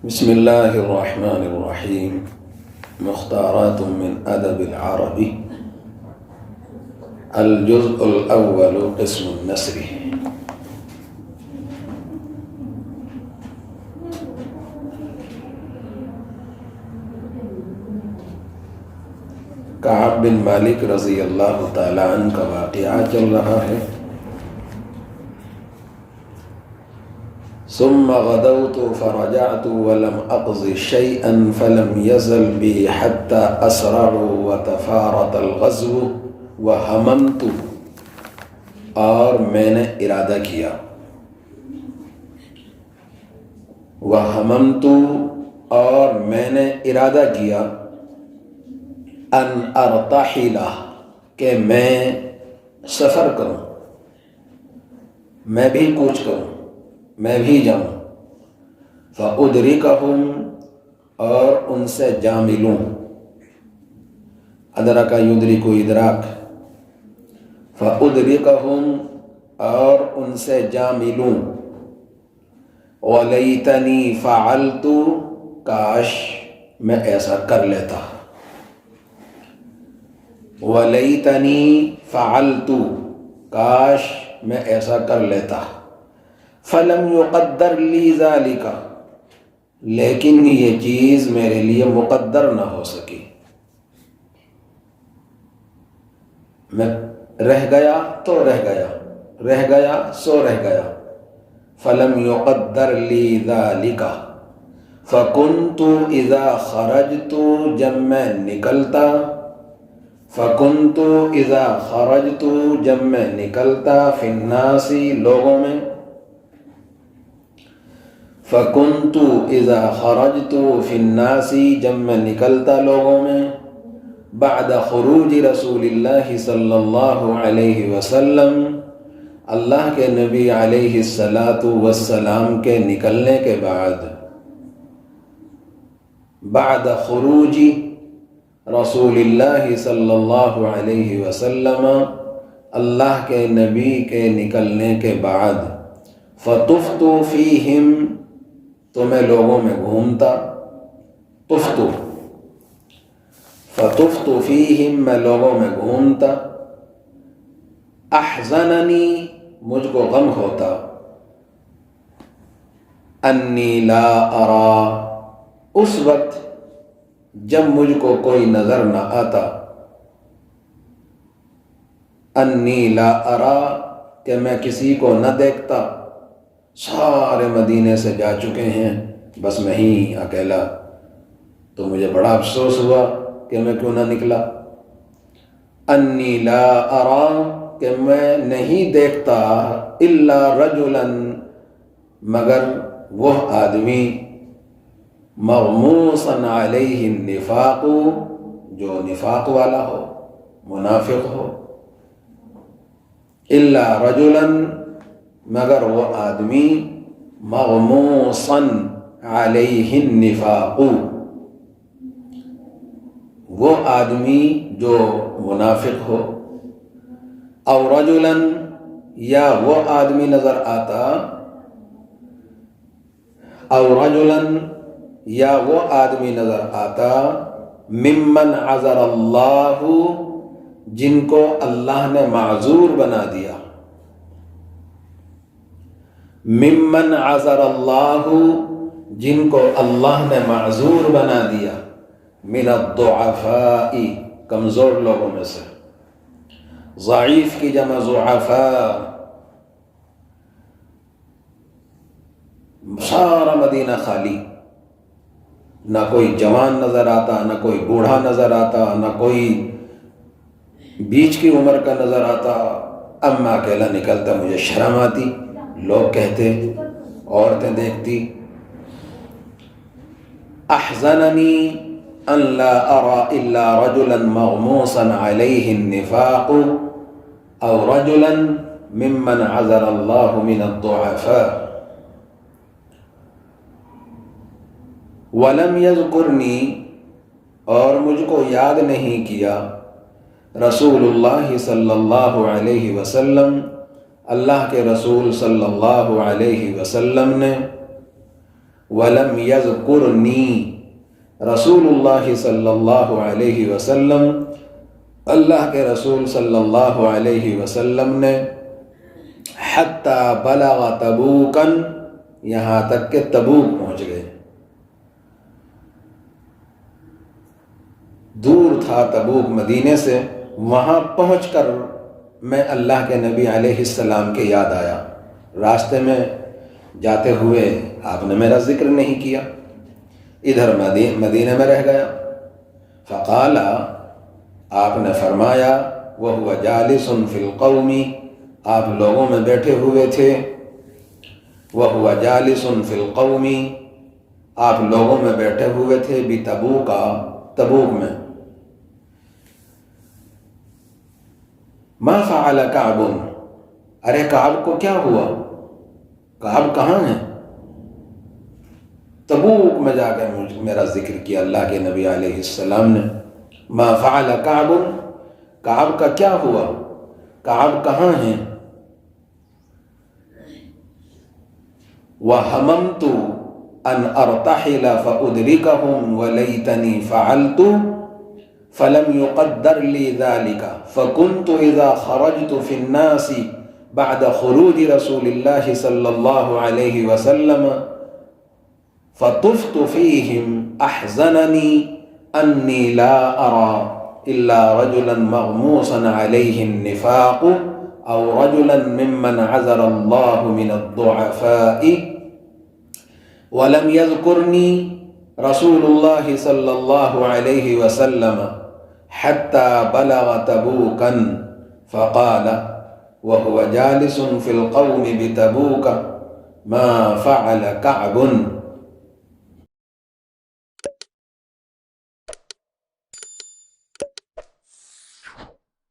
بسم الله الرحمن الرحيم. مختارات من أدب العربي. الجزء الأول قسم النثر. کعب بن مالک رضی اللہ تعالیٰ عنہ کا واقعہ چل رہا ہے. ثم غدوت فرجعت ولم أقض شيئا فلم يزل بي حتى أسرعوا وتفارط الغزو وهممت، اور میں نے ارادہ کیا. وہممت، اور میں نے ارادہ کیا. ان ارتحل، کہ میں سفر کروں، میں بھی کوچ کروں، میں بھی جاؤں. فأدرکہم، اور ان سے جا ملوں. ادرک یدرک ادراک. فأدرکہم، اور ان سے جا ملوں. ولیتنی فعلت، کاش میں ایسا کر لیتا. ولیتنی فعلت، کاش میں ایسا کر لیتا. فلم یقدر لی ذالک، لیکن یہ چیز میرے لیے مقدر نہ ہو سکی. میں رہ گیا تو رہ گیا، رہ گیا سو رہ گیا. فلم یقدر لی ذالک، فکنت اذا خرجت، جب میں نکلتا. فکنت اذا خرجت، جب میں نکلتا. فی الناس، لوگوں میں. فکنت اذا خرجت فی الناس، جب میں نکلتا لوگوں میں. بعد خروج رسول اللہ صلی اللہ علیہ وسلم، اللہ کے نبی علیہ السلام کے نکلنے کے بعد. بعد خروج رسول اللہ صلی اللہ علیہ وسلم، اللہ کے نبی کے نکلنے کے بعد. فطفت فیہم، تو میں لوگوں میں گھومتا. فطفت فیہم، میں لوگوں میں گھومتا. احزننی، مجھ کو غم ہوتا. انی لا ارا، اس وقت جب مجھ کو کوئی نظر نہ آتا. انی لا ارا، کہ میں کسی کو نہ دیکھتا. سارے مدینے سے جا چکے ہیں، بس میں ہی اکیلا. تو مجھے بڑا افسوس ہوا کہ میں کیوں نہ نکلا. انی لا ارا، کہ میں نہیں دیکھتا. الا رجلا، مگر وہ آدمی. مغموسا علیہ النفاق، جو نفاق والا ہو، منافق ہو. الا رجلا، مگر وہ آدمی. مغموسا علیہ النفاق، وہ آدمی جو منافق ہو. او رجلا، یا وہ آدمی نظر آتا. او رجلا، یا وہ آدمی نظر آتا. ممن عذر اللہ، جن کو اللہ نے معذور بنا دیا. ممن عذر اللہ، جن کو اللہ نے معذور بنا دیا. من الضعفاء، کمزور لوگوں میں سے. ضعیف کی جمع ضعفاء. سارا مدینہ خالی، نہ کوئی جوان نظر آتا، نہ کوئی بوڑھا نظر آتا، نہ کوئی بیچ کی عمر کا نظر آتا. اب میں اکیلا نکلتا، مجھے شرم آتی. لوگ کہتے، عورتیں دیکھتی. احزننی ان لا ارى الا رجلا مغموسا علیہ النفاق، او رجلا ممن عذر اللہ من الضعفاء. ولم یذکرنی، اور مجھ کو یاد نہیں کیا. رسول اللہ صلی اللہ علیہ وسلم، اللہ کے رسول صلی اللہ علیہ وسلم نے. ولم یذکرنی، رسول اللہ صلی اللہ علیہ وسلم، اللہ کے رسول صلی اللہ علیہ وسلم نے حتی بلغ تبوکن، یہاں تک کہ تبوک پہنچ گئے، دور تھا تبوک مدینے سے، وہاں پہنچ کر میں اللہ کے نبی علیہ السلام کے یاد آیا، راستے میں جاتے ہوئے آپ نے میرا ذکر نہیں کیا، ادھر مدینے میں رہ گیا۔ فقال، آپ نے فرمایا، وہو جالس فی القوم، آپ لوگوں میں بیٹھے ہوئے تھے، وہو جالس فی القوم، آپ لوگوں میں بیٹھے ہوئے تھے، بتبوک، تبوک میں۔ ما فعل کعب، ارے کعب کو کیا ہوا، کعب کہاں ہیں؟ تبوک میں جا کر میرا ذکر کیا اللہ کے نبی علیہ السلام نے۔ ما فعل کعب، کعب کا کیا ہوا، کعب کہاں ہیں؟ وَهَمَمْتُ أَنْ أَرْتَحِلَ فَأُدْرِكَهُمْ وَلَيْتَنِي فَعَلْتُ فَلَمْ يُقَدَّرْ لِي ذَلِكَ فَكُنْتُ إِذَا خَرَجْتُ فِي النَّاسِ بَعْدَ خُرُوجِ رَسُولِ اللَّهِ صَلَّى اللَّهُ عَلَيْهِ وَسَلَّمَ فَطُفْتُ فِيهِمْ أَحْزَنَنِي أَنِّي لَا أَرَى إِلَّا رَجُلًا مَغْمُوسًا عَلَيْهِ النِّفَاقُ أَوْ رَجُلًا مِّمَّنْ عَزَرَ اللَّهُ مِنَ الضُّعَفَاءِ وَلَمْ يَذْكُرْنِي رسول اللہ صلی اللہ علیہ وسلم حتی بلغ تبوکا فقال وهو جالس فی القوم بتبوک ما فعل کعب